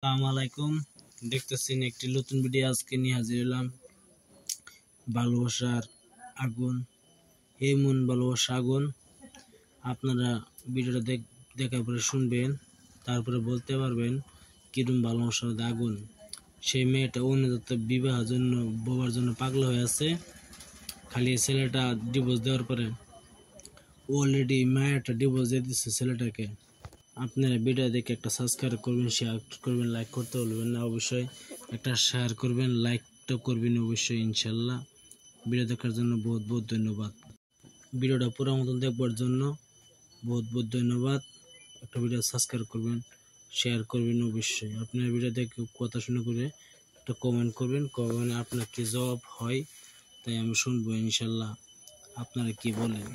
আসসালামু আলাইকুম। দেখতেছেন একটি নতুন ভিডিও আজকে নিয়ে হাজির হলাম। ভালোবাসার আগুন, এই মন ভালোবাসা আগুন। আপনারা ভিডিওটা দেখার পরে শুনবেন, তারপরে বলতে পারবেন কিরম ভালোবাসার আগুন। সেই মেয়েটা অন্যদত্ত বিবাহের জন্য বাবার জন্য পাগল হয়ে আছে। খালি ছেলেটা ডিভোর্স দেওয়ার পরে অলরেডি মেয়েটা ডিভোর্স দিয়ে দিচ্ছে ছেলেটাকে। আপনারা ভিডিও দেখে একটা সাবস্ক্রাইব করবেন, শেয়ার করবেন, লাইক করতে ভুলবেন না। অবশ্যই একটা শেয়ার করবেন, লাইকটা করবেন অবশ্যই ইনশাল্লাহ। ভিডিও দেখার জন্য বহুত বহুত ধন্যবাদ। ভিডিওটা পুরো মতন দেখবার জন্য বহুত বহুত ধন্যবাদ। একটা ভিডিও সাবস্ক্রাইব করবেন, শেয়ার করবেন অবশ্যই। আপনার ভিডিও দেখে কথা শুনে করে একটা কমেন্ট করবেন, কমেন্ট আপনার কি জবাব হয় তাই আমি শুনবো ইনশাল্লাহ। আপনারা কি বলেন?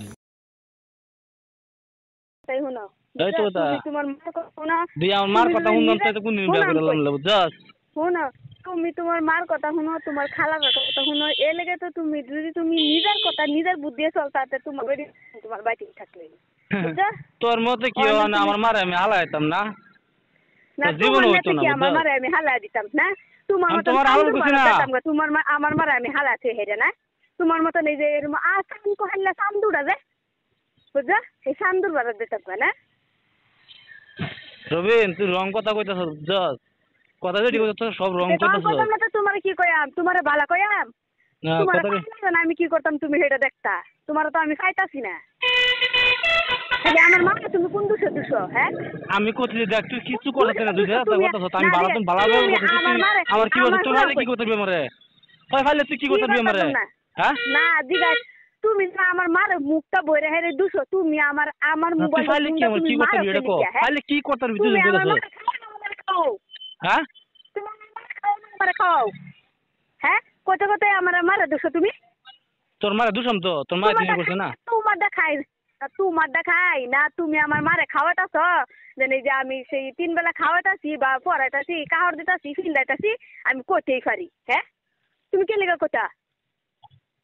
তাই হলো এই তো দা তুমি তোমার মার কথা না। দি আমার মার কথা শুনলাম তো কোন দিন বিয়া করলাম বুঝছস। শোনো, তুমি তোমার মার কথা শুনো, তোমার খালার কথা শুনো। এ লেগে তো তুমি যদি তুমি নিজের কথা নিজের বুদ্ধি চলতে তোমার বাড়ি তোমার বাড়ি থাকলে বুঝছো। তোর মতে কি হয় না আমার মারে আমি হালাইতাম না, না জীবন তোমার হইতো মতে না কি আমার বুঝছস। মারে আমি হালা দিতাম না? তোমার আমি মতন তোমার হালাল চান্দুর করছি বাড়া না। দিতাম গা। তোমার আমার মারে আমি হালাতে হেরে না। তোমার মতন এই যে এরকম আসান কহাইলা চান্দুরা যে বুঝছো, এই চান্দুর বাড়া দিতাম গা না। রবিন তুই রং কথা কইতাছ বুঝছস, কথা যেটি কইতাছ সব রং কইতাছ। তোমার কি কয়াম, তোমার ভালো কয়াম। না তোমার কথা না আমি কি করতাম তুমি সেটা দেখতা। তোমার তো আমি খাইতাছি না। তাহলে আমার মা তুমি কোন দুশো হ্যাঁ? আমি কইছি দেখ তুই কিছু করতে না, তুই যেটা কইতাছ আমি ভালো তুমি ভালো তুমি কথা তুই আমার কি করতে তোর কি করতে দিবি আমারে? কই ফাইলে তুই কি করতে দিবি আমারে? হ্যাঁ না দিগা তুমি না আমার মার মুখটা বইরে হেরে দুশো। তুমি আমার আমার তুই মোবাইল ফাইলে কি আমার কি করতে দিবি এটা কো? ফাইলে কি করতে দিবি তুই তুমি আমার কইতাছ? মার খাও। হ্যাঁ তুমি আমার খাও হ্যাঁ? কোথায় কোথায় আমার মারে দুশো তুমি? তোর মারে দুশম তো তোর মারে তুমি করছ না। তোমার দেখাই না তুমি আমার মারে খাওয়াতাছ। জানি যে আমি সেই 3 বেলা খাওয়াতাছি বা পড়াইতাছি কাহর দিতাছি ফিল্ডাইতাছি আমি কইতেই পারি হ্যাঁ? তুমি কে লেগে কোথা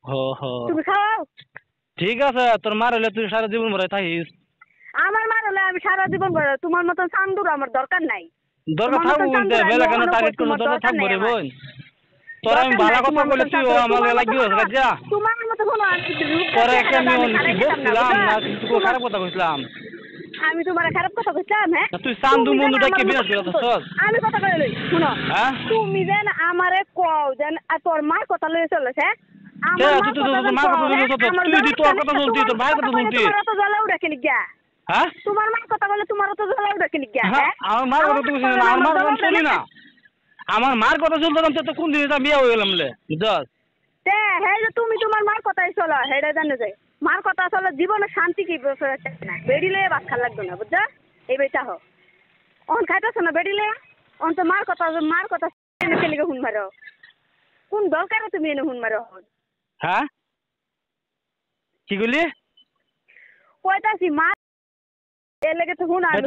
হো হো তুমি খাও? ঠিক আছে তোর মার হলে তুই সারা জীবন ভরে থাকিস। আমার মার হলে আমি সারা জীবন বড়। তোমার মতন চান্দুর আমার দরকার নাই। দরকার থাকবো বেলা কেন টার্গেট করছো দরকার থাকবো রে বোন। তোর আমি ভালো কথা বলে তুই আমার লাগিও যা তোমার মতো হলো তোর একটা আমি বলছিলাম না কিছু খারাপ কথা কইছিলাম। আমি তোমার খারাপ কথা কইছিলাম হ্যাঁ? তুই চান্দু মন্দুটা কে বিনাশ করতেছস? আমি কথা কই লই শুনো হ্যাঁ তুমি যেন আমারে কও যেন তোর মার কথা লই চলেছ হ্যাঁ? আমার তুই তোর মার কথা বলছিস তুই তোর কথা বলছিস তোর ভাইয়ের কথা বলছিস। তোমার তো জ্বালা উড়া কেন গিয়া হ্যাঁ তোমার মার কথা বলে তোমার তো জ্বালা উড়া কেন গিয়া হ্যাঁ? আমার মার কথা তুই বুঝিস না, আমার মার কথা শুনি না। আমার মার কথা শুনতাম তো কোন দিন বিয়ে হয়ে গেলাম লে বুঝছস। তে হ্যাঁ যে তুমি তোমার মার কথাই চলো হেডা জানো যায়। মার কথা চলো জীবনে শান্তি কি না। বেড়িলে ভাত খাওয়া লাগবে না বুঝছো। এই বেটা হো অন খাইতেছ না বেড়িলে অন তো মার কথা কেলিকে হুন মারো। কোন দরকারে তুমি এনে হুন মারো? হ্যাঁ কি কইলি? কইতাছি মা এ লেগে তো হুন আমি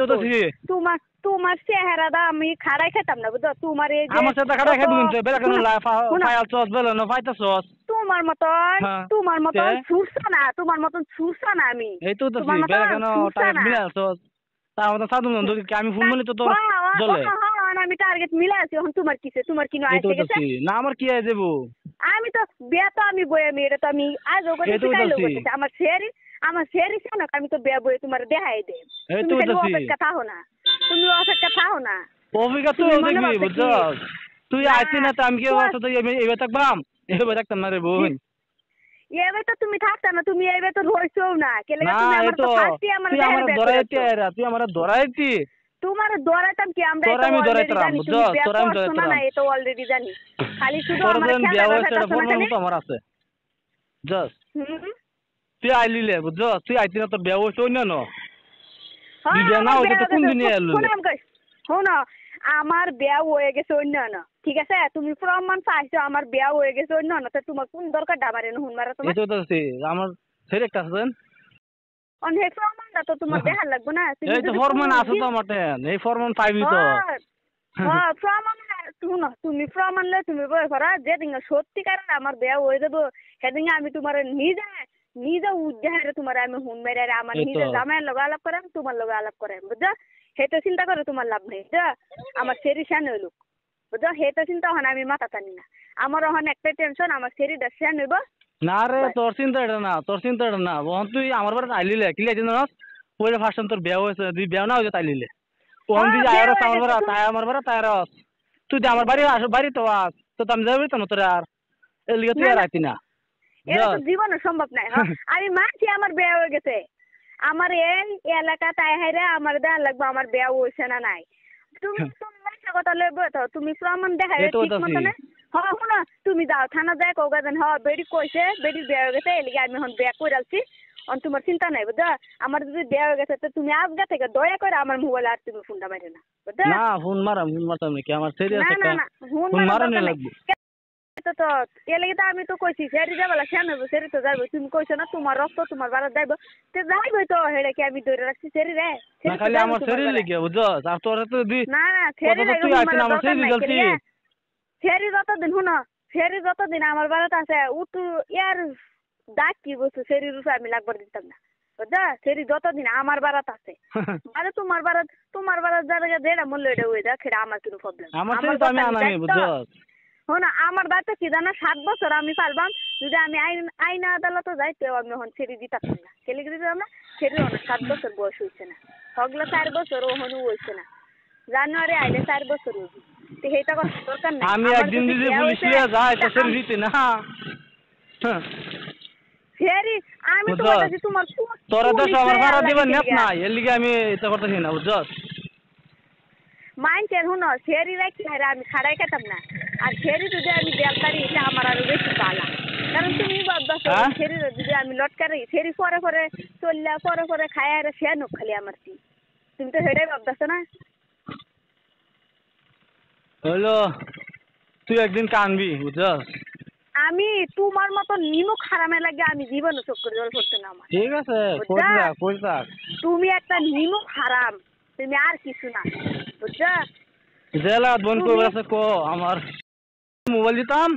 তোমার তোমার চেহারাটা আমি খাড়াই খেতাম না বুঝছো। তোমার এই যে আমার সাথে খাড়াই খেতে বলতে বেলা কেন ফায়াল চস বেলা না ফাইতাছস তোমার মতন ছুটছ না। তোমার মতন ছুটছ না আমি। এই তো বেলা কেন টার্গেট মিলাছস তার মত সাধু বন্ধু কি আমি ফোন মনি তো তোর জ্বলে আমি টার্গেট মিলা আছি। এখন তোমার কিসে তোমার কিনো এই তো আইছে গেছে না আমার কি আই দেব আমি তো বিয়া তো আমি বই আমি এটা তো আমি আজ ওকে কাইলো করতেছি আমার শেরি শোনো আমি তো বিয়া বই তোমার দেখাই দে। তুমি খালি অপেক্ষা থাকো না, তুমি অপেক্ষা থাকো না। অপেক্ষা তুই দেখবি বুঝছস। তুই আইছিস না তো আমি কি অবস্থা তো এবে থাকবাম এবে থাকতাম না রে বোন। এবে তো তুমি থাকতা না, তুমি এবে তো রইছও না কেলে না তুমি আমার তো ফার্স্টে আমার তুই আমার ধরাইতে আইরা তুই আমার ধরাইতি তোমার দরাইতাম কি আমরা তোর আমি ধরাইতাম বুঝছস তোর আমি ধরাইতাম না এটা অলরেডি জানি। খালি শুধু তোর আমার যেন বিয়া হইছে এটা ফোন খেলা মতো আমার আছে জাস্ট তুই আইলিলে বুঝছস তুই আইতি না তোর বিয়া হইছে অন্য না বিয়া না হইছে তো কোন দিনে আইলো শোনো আমার বিয়া হয়ে গেছে অন্য না ঠিক আছে। তুমি প্রমাণ চাইছো আমার বিয়া হয়ে গেছে অন্য না তো তোমার কোন দরকার ডাবারে না হুন মারা তোমার এই তো আমার ছেলে একটা আছেন অনেক প্রমাণটা তো তোমার দেখা লাগবে না। এই তো ফরমান আছে তো আমার এই ফরমান পাইবি তো হ্যাঁ প্রমাণ শুনো তুমি প্রমাণ লয়ে তুমি বই করা যেদিন সত্যিকারের আমার বিয়া হয়ে যাবো সেদিন আমি তোমার নিজে নিজে উদ্দেহারে তোমার আমি হুন মেরে আমার এই তো। নিজে জামাইয়ের লগে আলাপ করাম তোমার লগে আলাপ করাম বুঝছো সেটা চিন্তা করে তোমার লাভ নেই বুঝছো আমার শরীর শ্যান হইল বুঝছো সেটা চিন্তা হন আমি মাথা টানি না আমার ওখানে একটাই টেনশন আমার শরীরটা শ্যান হইব না রে তোর চিন্তা এটা না তোর চিন্তা এটা না বহন তুই আমার বাড়িতে আইলিলে কি লাগছে না পরে ফার্স্ট টাইম তোর বিয়া হয়েছে তুই বিয়া না হয়েছে তাইলিলে ওখান দিয়ে বিয়া আয়ারস হয়ে আমার বাড়া গেছে, তাই আমার বাড়া তাই রস তুই যে আমার বাড়ি আসো বাড়ি তো আস তো আমি যাবি তো না তোর আর এর লিগে তুই না, আর না। আইতি না এটা তো জীবনে সম্ভব নাই হ্যাঁ আমি মানছি আমার বিয়া হয়ে গেছে আমার এই এলাকা তাই হাইরে আমার দেয়া লাগবে আমার বিয়া হয়েছে না নাই তুমি তুমি মিথ্যা কথা লইব তো তুমি প্রমাণ দেখাই এই তো ঠিক মতো বলতাছি। না হ্যাঁ শুনো তুমি যাও থানা যায় কৌগা দেন হ্যাঁ বেড়ি কইছে বেড়ির বিয়া হয়ে গেছে এলিগে আমি এখন বিয়া করে আলছি তোমার চিন্তা নাই বুঝছো আমার যদি বিয়া হয়ে গেছে তো তুমি আজগা থেকে দয়া করে আমার মোবাইল আর তুমি ফোনটা মারি না বুঝছো না ফোন মারতাম নাকি আমার সিরিয়াস না একটা না না ফোন ফোন মারা মারানি দরকার নাই। লাগবে তো এলাকি তো আমি তো কইছি সেরি যাবলা কেন হইব সেরি তো যাইব তুমি কইছো না তোমার রক্ত তোমার বাড়া যাইব তো যাইব তো হেডে কি আমি ধরে রাখছি সেরি রে না খালি আমার শরীর লিখে বুঝছো আর তোর তো দি না না সেরি কত তো তুই আইছিস না, আমার দরকার সেরি নাই জ্বলছি। সেরি যতদিন শুনো সেরি যতদিন আমার বাড়াতে আছে উঠু ইয়ার ডাক কি বলছো সেরি রূপে আমি লাগবার দিতাম না বুঝছো সেরি যতদিন আমার বাড়াতে আছে মানে তোমার বাড়াত যারা যেটা মূল্য এটা হয়ে যাক সেটা আমার কোনো প্রবলেম আমার সেরি তো আমি আনামি বুঝছো শোনো আমার দায়িত্ব কি জানো 7 বছর আমি পারবাম যদি আমি আইন আদালতে যাই তো আমি এখন ছেড়ে দিতাম না ছেলে দিতাম না ছেড়ে না 7 বছর বয়স হয়েছে না হগলা 4 বছর ওহনু হয়েছে না জানুয়ারি আইলে 4 বছর হইব তো সেইটা কথা দরকার নাই আমি একদিন যদি পুলিশ লিয়ে যাই তো সেরি দিতে না ফেরি আমি তো বুঝছো? বলতেছি তোমার তোরা তো পুলিশ আমার লইয়া ভাড়া আল্লাহ দিবার দিতে নেট গিয়া। নাই এর লিগে আমি এটা করতেছি না বুঝছো মাইন্ডের শুনো ফেরি রাখি হারে আমি খাড়াই খেতাম না আর ফেরি যদি আমি দেলতারি এটা আমার আরো বেশি পালা কারণ তুমি ভাবছো হ্যাঁ? ফেরি যদি আমি লটকারি ফেরি পরে পরে চললা পরে খায় আর সে নোক খালি আমার কি তুমি তো সেটাই ভাবছো না হইলো তুই একদিন কানবি বুঝছো আমি তোমার মতো নিমক হারামে লাগে আমি জীবনে চোখ করে জল পড়তে না আমার ঠিক আছে বুঝছা? কই থাক তুমি একটা নিমক হারাম তুমি আর কিছু না বুঝছো জেলা বন্ধ তুমি- করে আছে কো আমার মোবাইল দিতাম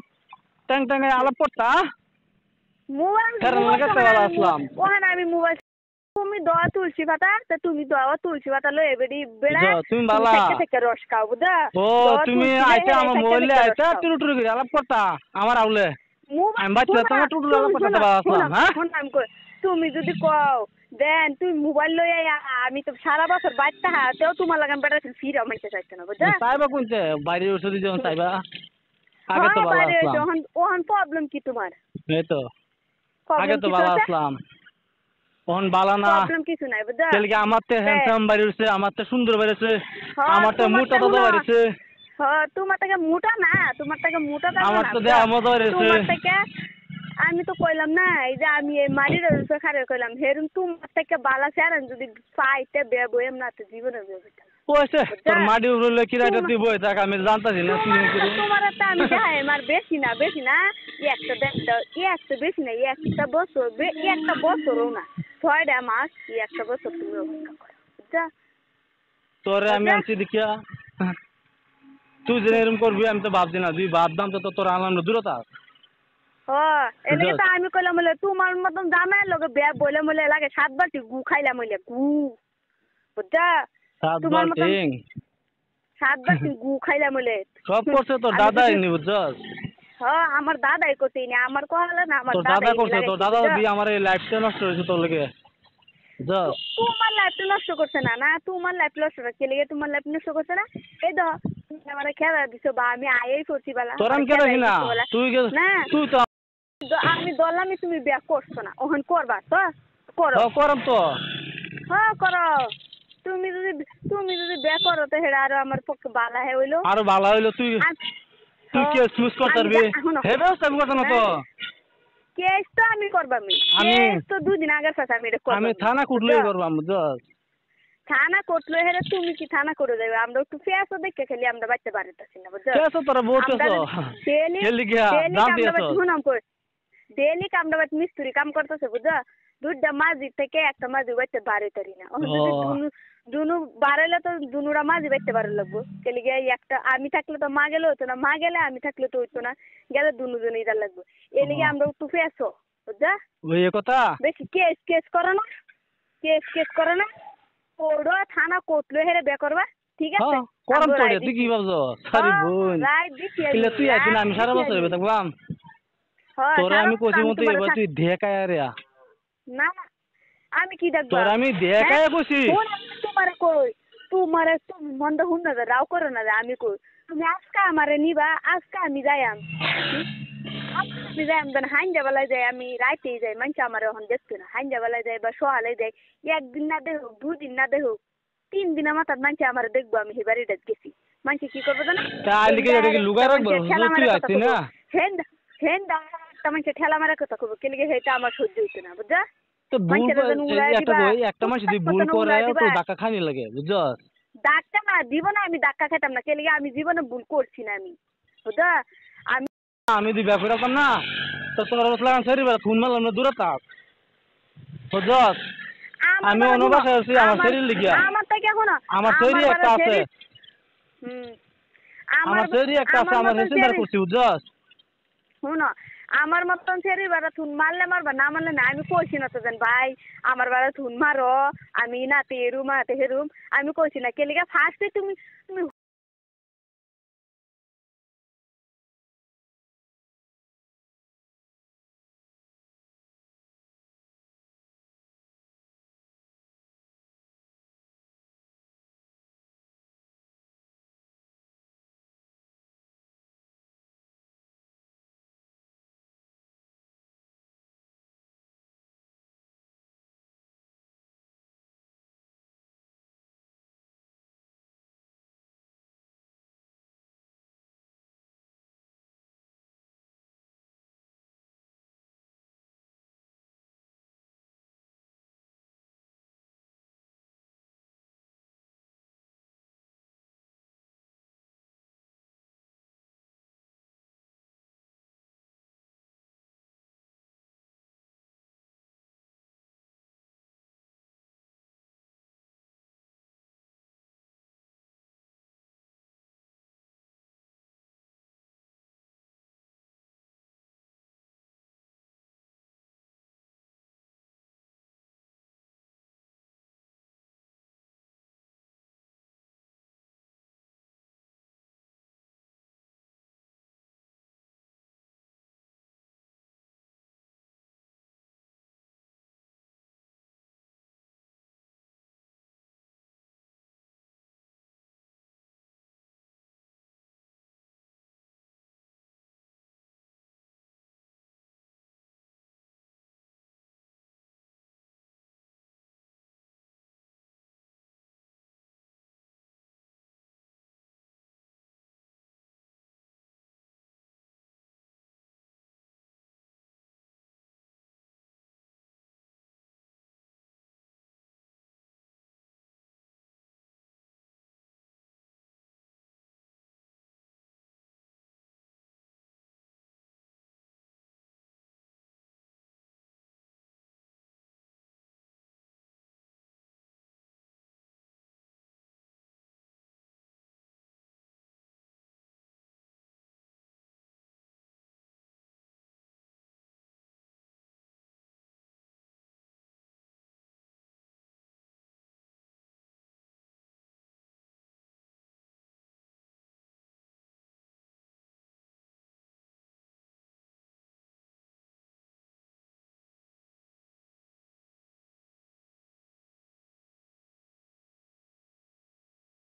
ট্যাং ট্যাং আলাপ করতা মোবাইল কারণ লাগাতে ভালো আসলাম। ওখানে আমি মোবাইল তুমি দোয়া তুলসী পাতা তা তুমি দোয়া তুলসী পাতা লয়ে বেড়ি বেড়া বুঝছো, তুমি বালা। থেকে রস খাও বুঝা ও তুমি আইতে আমার মোবাইলে আইতে টুরু টুরু করে আলাপ করতা আমার আউলে আমি বাচ্চা তোমার টুটু আলাপ করতে ভালো আসলাম হ্যাঁ তুমি যদি কও দেন তুই মোবাইল লয়ে আমি তো সারা বছর বাচ্চা হাতেও তোমার লাগান বেড়া ফিরে মাইতে চাইছে না বুঝা চাইবা কোনতে বাইরে ওষুধ যখন চাইবা আগে তো ভালো আসলাম ওখান প্রবলেম কি তোমার এই তো আগে তো ভালো আসলাম ওহন বালা না প্রবলেম কিছু নাই বুঝা তেলকে আমার তো হ্যান্ডসাম বাইরেছে আমার তো সুন্দর বাইরেছে হ্যাঁ, আমার তো তোমার মোটা তো তো না। বাইরেছে তোমার থেকে মোটা না তোমার থেকে মোটা দাম আমার না তো দেয়া মজা হয়েছে। তোমার থেকে আমি তো কইলাম না এই যে আমি এই মারির রুসে খারে কইলাম হেরুম তোমার থেকে বালা চারান যদি পাইতে বেব এম না তো জীবনে বেব কইছে তোর মাটি উড়লে কি রাইতে তুই বই থাক আমি জানতাছি না তুই কি রে তোমার একটা আমি দেখাই আমার বেশি না একটা একটা বেশি না একটা বছরও না 6টা মাস একটা বছর তুমি অপেক্ষা করো বুঝছা তোরে আমি আনছি দেখিয়া তুই যে এরকম করবি আমি তো ভাবছি না তুই ভাবতাম তো তোর আনন্দ দূরতা এদিকে তো আমি কইলাম বলে তোমার মতন জামাই লগে বিয়া বলে মলে লাগে 7 বাটি গু খাইলাম বলে গু বুঝছা তোমার সাতবার মতন টিং 7 বাটি গু খাইলাম বলে সব করছে তোর দাদাই নি বুঝছস আমার দাদাই করতে নি আমার কহলে না আমার তোর দাদা করছে তোর দাদা দিয়ে আমার এই লাইফটা নষ্ট হয়েছে তোর লেগে বুঝছস তোমার লাইফটা নষ্ট করছে না তোমার লাইফ নষ্ট করছে লেগে তোমার লাইফ নষ্ট করছে না এই তো তুমি আমার খেলা দিছো বা আমি আয়েই করছি বালা তোর আমি কে দেখি না তুই না তুই তো আমি দলামি তুমি বিয়া করছো না ওখান করবা তো করো করম তো করো তুমি যদি বিয়া করো তো হেডা আরো আমার পক্ষে বালা হইলো আরো ভালো হইলো তুই তুই কে চুজ করতে পারবি হে ব্যবস্থা করতে না তো কেস তো আমি করবামি কেস তো 2 দিন আগের কথা আমি এটা করব আমি থানা কুটলই করব বুঝছস থানা কোটলো হেরে তুমি কি থানা করে যাবে আমরা একটু ফেসও দেখে খেলি আমরা বাচ্চা বাড়িতেছি না বুঝছো কেসো তোরা বলতেছো খেলি গিয়া দাম দিয়েছো ডেলি কামটা বাট মিস্ত্রি কাম করতেছে বুঝছো দুইটা মাঝি থেকে একটা মাঝি বাইতে বাড়ি তারি না দুনু বাড়াইলে তো দুনুরা মাঝি বাইতে বাড়ি লাগবো খেলি গিয়ে একটা আমি থাকলে তো মা গেলে হতো না মা গেলে আমি থাকলে তো হইতো না গেলে দুজনে ইদার লাগবো এ লিগে আমরা একটু ফেসো বুঝছা ওই এ কথা বেশি কেস করো না কেস করো না ওড়ো থানা কোর্ট লো হেরে বে করবা ঠিক আছে করম তোরে তুই কি ভাবছো সরি বোন রাইট দিছি কিলে তুই আইছিস আমি সারা বছর হবে থাকবাম তোরা আমি কইছি মতো এবার তুই দেখায় রে না আমি কি দেখব তোরা আমি দেখায় কইছি তোমারে তুমি মন্দ হুন না রাও করো না আমি কই তুমি আজকে আমারে নিবা আজকে আমি যাইম আমি যাইম দেন হাইন্দা বেলায় যাই আমি রাইতেই যাই মানুষ আমার এখন দেখতো না হাইন্দা বেলায় যাই বা সকালে যাই একদিন না দেখুক 2 দিন না দেখুক 3 দিন মাথার মানুষ আমার দেখবো আমি হেবারে গেছি মানুষ কি করবো জানো লুগাই রাখবো তুই আসছিস না হেন্দা একটা মানুষ ঠেলা মারা কথা কব কেলে সেটা আমার সহ্য হইতো না বুঝা তো একটা মানুষ যদি ভুল করে তো ধাক্কা খানি লাগে বুঝছস ধাক্কা না দিব না আমি ধাক্কা খেতাম না কেলে আমি জীবনে ভুল করছি না আমি বুঝা আমি দি ব্যাপার করতাম না তো তোর রসলাম সরি বেলা ফোন মারলাম না দূরে থাক বুঝছস আমি অনুবাসে আছি আমার শরীর লিখিয়া আমার থেকে এখন আমার শরীর একটা আছে আমার শরীর একটা আছে আমার চিন্তা করছি বুঝছস শুনো আমার মতন শরীর বাড়া থুন মারলে মারবা না মারলে না আমি কইছি না তো জান ভাই আমার বাড়া থুন মারো আমি না তেরুম হেরুম আমি কইছি না কেলিগা ফার্স্টে তুমি